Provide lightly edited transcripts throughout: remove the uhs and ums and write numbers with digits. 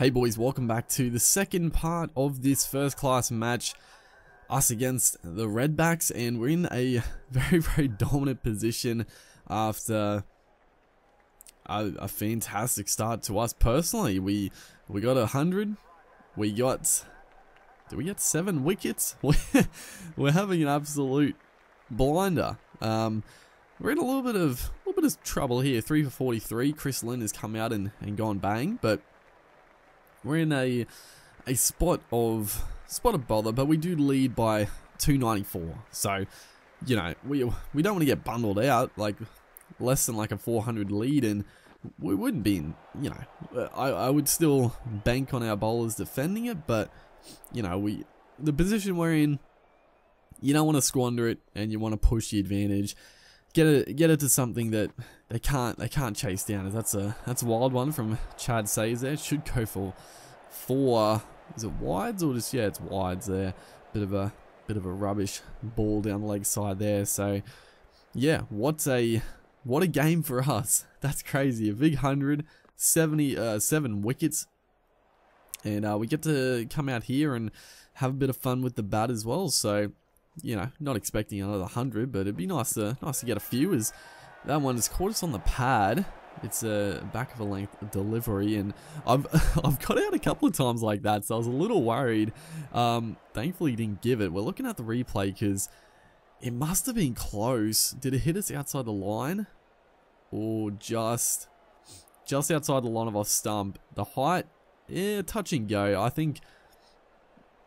Hey boys, welcome back to the second part of this first class match, us against the Redbacks, and we're in a very dominant position after a fantastic start to us personally. We got 100, we got, did we get 7 wickets? We're having an absolute blinder. We're in a little bit of trouble here. 3 for 43, Chris Lynn has come out and gone bang, but we're in a spot of bother, but we do lead by 294. So, you know, we don't want to get bundled out, like less than like a 400 lead, and we wouldn't be in, you know, I would still bank on our bowlers defending it, but you know, the position we're in, you don't want to squander it, and you want to push the advantage. Get it to something that they can't chase down. That's a wild one from Chad Sayers there. Should go for 4. Is it wides or just, yeah, it's wides there. Bit of a rubbish ball down the leg side there. So yeah, what a game for us. That's crazy. A big 100, 7 wickets, and we get to come out here and have a bit of fun with the bat as well. So, you know, not expecting another 100, but it'd be nice to get a few. As that one has caught us on the pad. It's a back of a length delivery, and I've got out a couple of times like that, so I was a little worried. Thankfully, he didn't give it. We're looking at the replay because it must have been close. Did it hit us outside the line, or just outside the line of our stump? The height, yeah, touch and go. I think,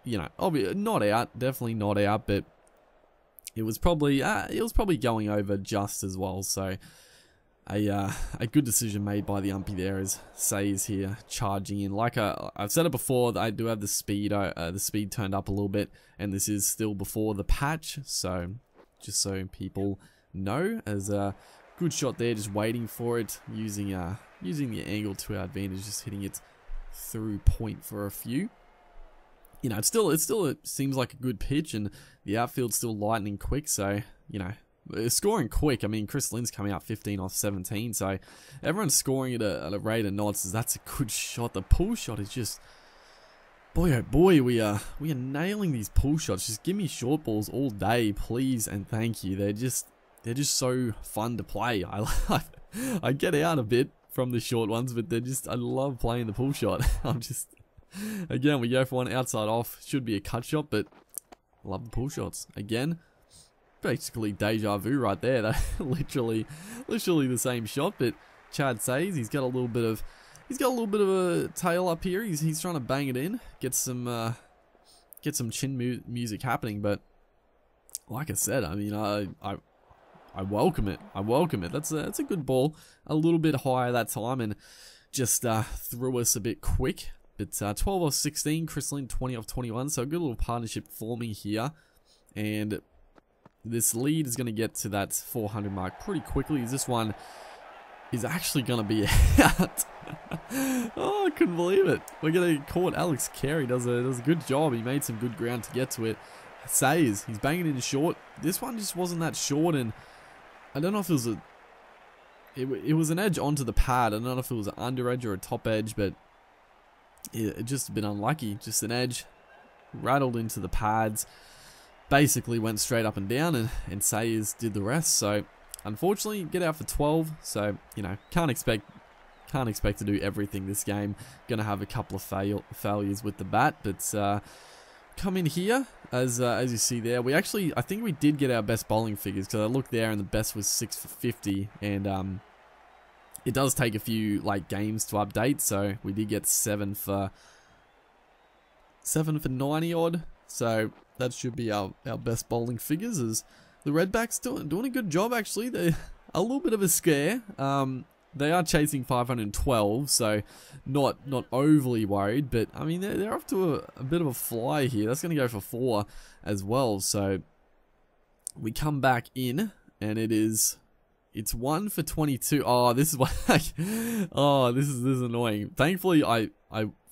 you know, obviously not out, definitely not out, but it was probably going over just as well. So a good decision made by the umpy there, as Sayers here charging in. Like I've said it before, I do have the speed turned up a little bit, and this is still before the patch. So just so people know, as a good shot there, just waiting for it, using the angle to our advantage, just hitting it through point for a few. You know, it seems like a good pitch, and the outfield's still lightning quick, so, you know, scoring quick. I mean, Chris Lynn's coming out 15 off 17, so everyone's scoring at a rate of knots. That's a good shot. The pull shot is just, boy oh boy, we are nailing these pull shots. Just give me short balls all day, please and thank you. They're just so fun to play. I get out a bit from the short ones, but I love playing the pull shot. Again, we go for one outside off. Should be a cut shot, but love the pull shots. Again, basically deja vu right there. That literally the same shot, but Chad says he's got a little bit of a tail up here. He's trying to bang it in, get some chin music happening. But like I said, I mean, I welcome it. That's a good ball. A little bit higher that time, and just threw us a bit quick. But 12 off 16, Chris Lynn 20 off 21, so a good little partnership forming here. And this lead is going to get to that 400 mark pretty quickly, as this one is actually going to be out. Oh, I couldn't believe it. We're going to call it Alex Carey. Does a good job. He made some good ground to get to it. Sayers, he's banging in short. This one just wasn't that short, and I don't know if it was it was an edge onto the pad. I don't know if it was an under edge or a top edge, but it just a bit unlucky. Just an edge, rattled into the pads, basically went straight up and down, and Sayers did the rest. So unfortunately, get out for 12. So, you know, can't expect to do everything this game. Gonna have a couple of failures with the bat, but come in here, as you see there. I think we did get our best bowling figures, because I looked there and the best was 6 for 50, and it does take a few like games to update, so we did get 7 for 90 odd. So that should be our best bowling figures. As the Redbacks doing a good job actually. They're a little bit of a scare. They are chasing 512, so not overly worried, but I mean they're off to a bit of a fly here. That's going to go for 4 as well. So we come back in, and it's 1 for 22. Oh, this is what. Oh, this is annoying. Thankfully, I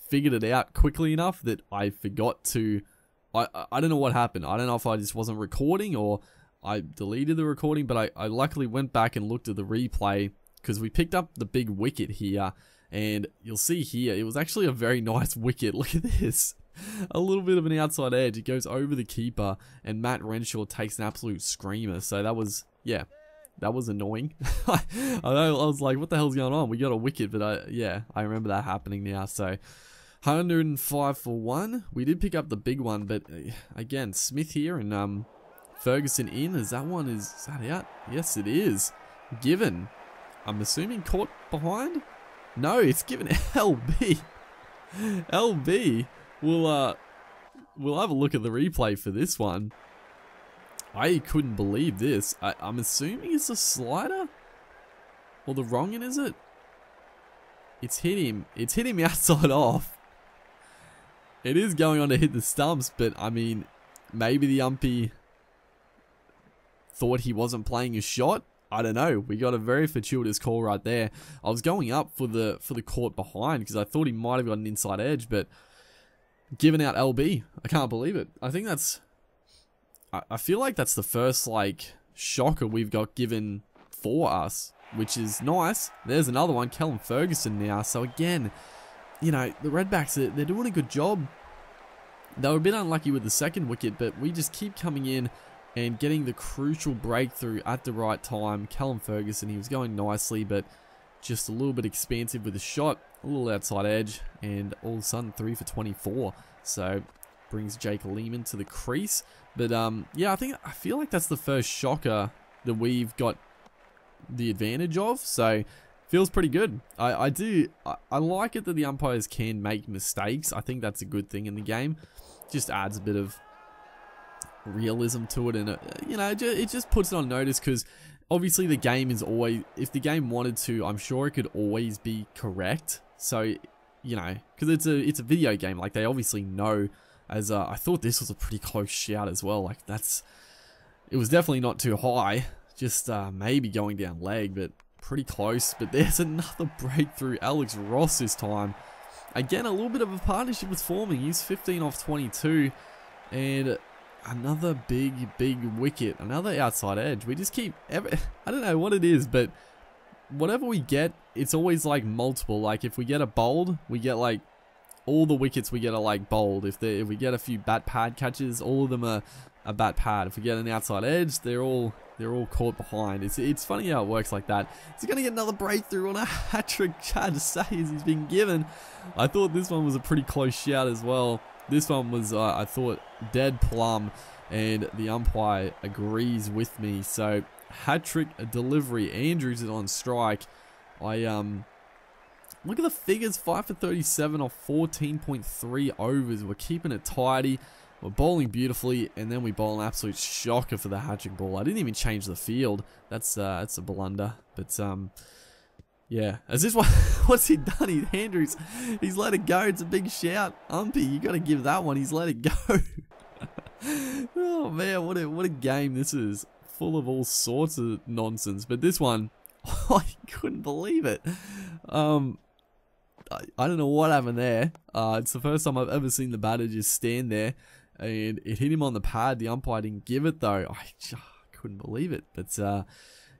figured it out quickly enough that I forgot to. I don't know what happened. I don't know if I just wasn't recording or I deleted the recording, but I luckily went back and looked at the replay, because we picked up the big wicket here, And you'll see here, it was actually a very nice wicket. Look at this. A little bit of an outside edge. It goes over the keeper, and Matt Renshaw takes an absolute screamer. So that was, yeah, that was annoying. I was like, what the hell's going on? We got a wicket, but yeah, I remember that happening now. So 105 for 1. We did pick up the big one, but again, Smith here and Ferguson in. Is that out? Yes, it is. Given. I'm assuming caught behind? No, it's given LB. LB. We'll have a look at the replay for this one. I couldn't believe this. I'm assuming it's a slider? Or the wrong end, is it? It's hit him. It's hit him outside off. It is going on to hit the stumps, but I mean, maybe the umpy thought he wasn't playing a shot. I don't know. We got a very fortuitous call right there. I was going up for the court behind because I thought he might have got an inside edge, but giving out LB. I can't believe it. I think that's... I feel like that's the first, like, shocker we've got given for us, which is nice. There's another one, Kellen Ferguson now. So again, you know, the Redbacks, they're doing a good job. They were a bit unlucky with the second wicket, but we just keep coming in and getting the crucial breakthrough at the right time. Kellen Ferguson, he was going nicely, but just a little bit expansive with the shot, a little outside edge, and all of a sudden 3 for 24. So brings Jake Lehman to the crease. But yeah, I feel like that's the first shocker that we've got the advantage of. So feels pretty good. I like it that the umpires can make mistakes. I think that's a good thing in the game. Just adds a bit of realism to it, and you know, it just puts it on notice, because obviously the game is always, if the game wanted to, I'm sure it could always be correct. So, you know, because it's a video game, like they obviously know. As I thought this was a pretty close shout as well. Like it was definitely not too high, just maybe going down leg, but pretty close. But there's another breakthrough. Alex Ross this time. Again, a little bit of a partnership was forming. He's 15 off 22, and another big wicket, another outside edge. We just keep, I don't know what it is, but whatever we get, it's always like multiple. Like if we get a bowled, we get like all the wickets we get are like bowled. If we get a few bat pad catches, all of them are a bat pad. If we get an outside edge, they're all caught behind. It's funny how it works like that. Is he gonna get another breakthrough on a hat trick? Chad Sayers he's been given. I thought this one was a pretty close shout as well. This one was I thought dead plumb, and the umpire agrees with me. So hat trick delivery. Andrews is on strike. Look at the figures, 5 for 37 off 14.3 overs. We're keeping it tidy. We're bowling beautifully, and then we bowl an absolute shocker for the hat-trick ball. I didn't even change the field. That's a blunder. But yeah. Is this what? What's he done? Andrews, he's let it go. It's a big shout. Umpy, you got to give that one. He's let it go. Oh man, what a game this is. Full of all sorts of nonsense. But this one, I couldn't believe it. I don't know what happened there. It's the first time I've ever seen the batter just stand there, and it hit him on the pad. The umpire didn't give it though. I couldn't believe it. But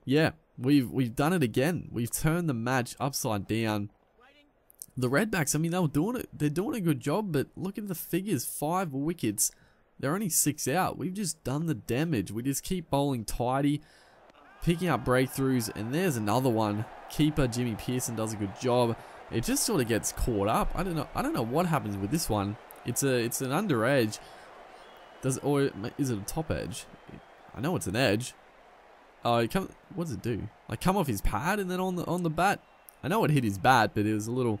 yeah, we've done it again. We've turned the match upside down. The Redbacks, I mean, they're doing a good job, but look at the figures. 5 wickets. They're only 6 out. We've just done the damage. We just keep bowling tidy, picking up breakthroughs, and there's another one. Keeper Jimmy Pearson does a good job. It just sort of gets caught up. I don't know what happens with this one. It's an under edge. Or is it a top edge? I know it's an edge. What does it do? Like come off his pad and then on the bat. I know it hit his bat, but it was a little.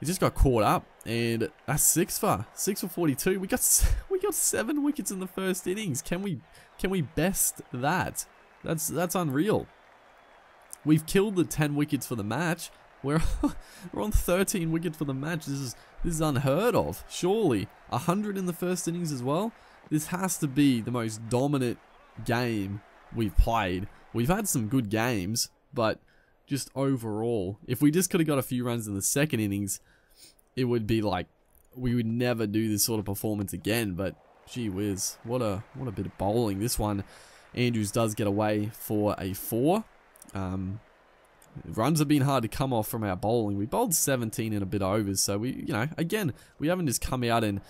It just got caught up, and that's 6 for 42. We got 7 wickets in the first innings. Can we best that? That's unreal. We've killed the 10 wickets for the match. We're on 13 wickets for the match. This is unheard of. Surely 100 in the first innings as well. This has to be the most dominant game we've played. We've had some good games, but just overall, if we just could have got a few runs in the second innings, it would be like we would never do this sort of performance again. But gee whiz, what a bit of bowling. This one, Andrews does get away for a 4. Runs have been hard to come off from our bowling. We bowled 17 and a bit overs, so we, again, we haven't just come out and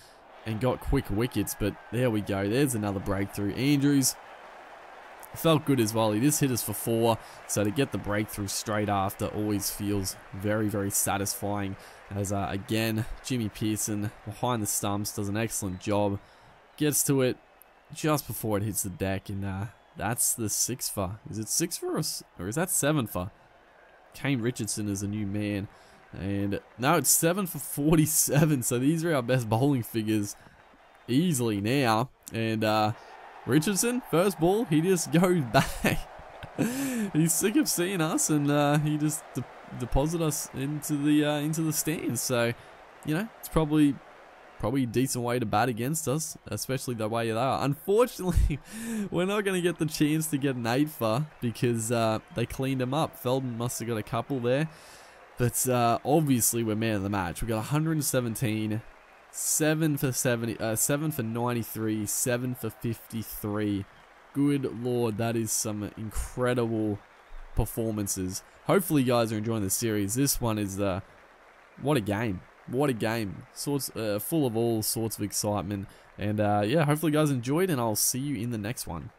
got quick wickets, but there we go. There's another breakthrough. Andrews felt good as well. He just hit us for 4, so to get the breakthrough straight after always feels very, very satisfying. As again, Jimmy Peirson behind the stumps does an excellent job. Gets to it just before it hits the deck, and that's the 6 for. Is it 6 for us, or is that 7 for? Kane Richardson is a new man, and now it's 7 for 47. So these are our best bowling figures easily now. And Richardson, first ball, he just goes back. He's sick of seeing us, and he just deposit us into the stands. So, it's probably a decent way to bat against us, especially the way they are. Unfortunately, we're not going to get the chance to get an 8 for because they cleaned him up. Feldman must have got a couple there. But obviously, we're man of the match. We got 117, 7 for 70, 7 for 93, 7 for 53. Good lord, that is some incredible performances. Hopefully, you guys are enjoying the series. This one is what a game. What a game. Full of all sorts of excitement. And yeah, hopefully you guys enjoyed, and I'll see you in the next one.